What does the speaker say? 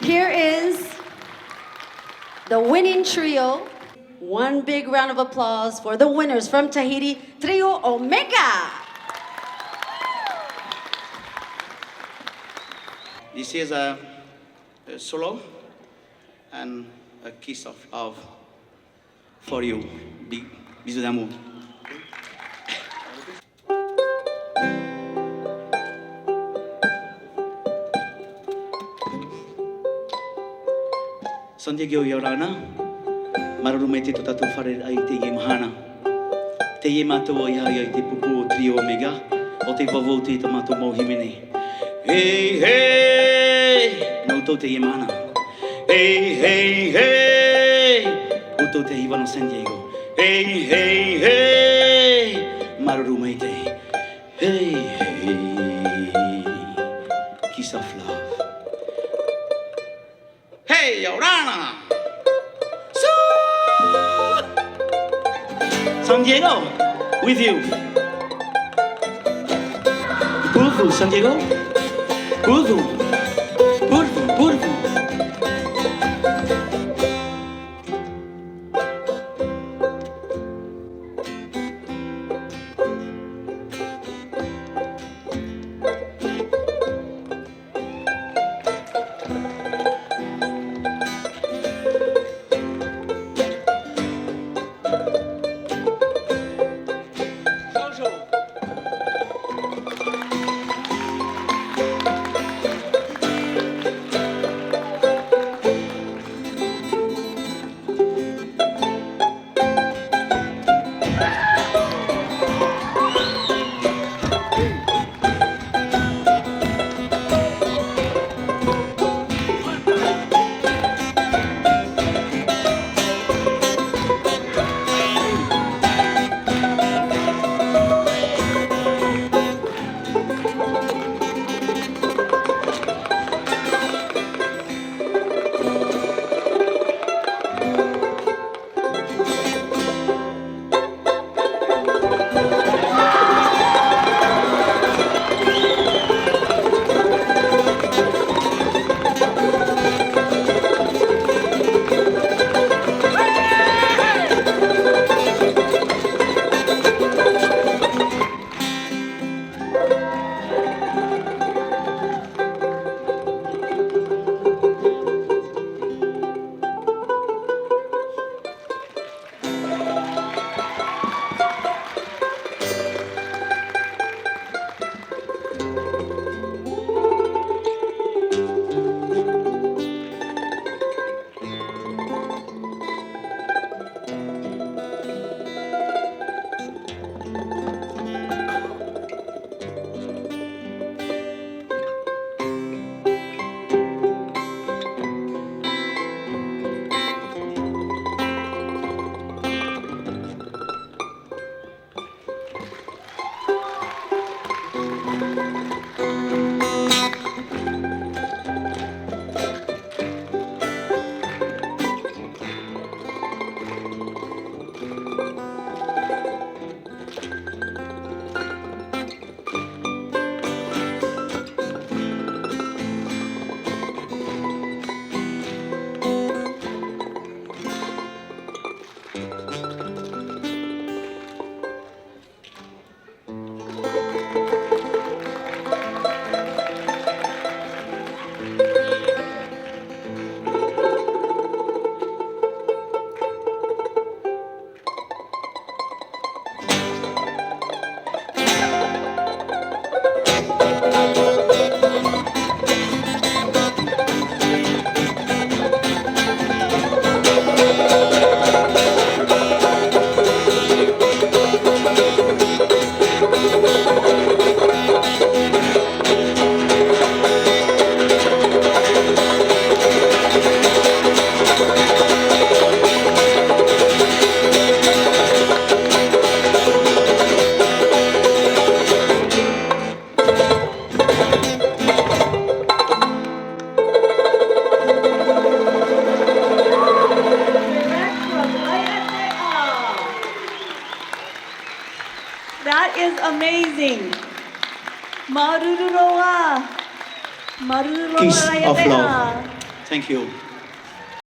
Here is the winning trio. One big round of applause for the winners from Tahiti, Trio Omega. This is a solo and a kiss of love for you. Bisous d'amour. San Diego Yorana, marurumai te tatu whare ai te ie mahana. Te ie mātua i hai ai te pupu o Trio Omega, o te vavou te tamato mauhimene. Hey, hey, no to te ie mana. Hey, hey, hey, uto te Heiva San Diego. Hey, hey, hey, marurumai te. Hey, hey, kiss of love. Hey, Yorana! San Diego, with you. Beautiful, San Diego. Beautiful, beautiful, beautiful. That is amazing. Marururoa. Marururoa. Kiss of love. Thank you.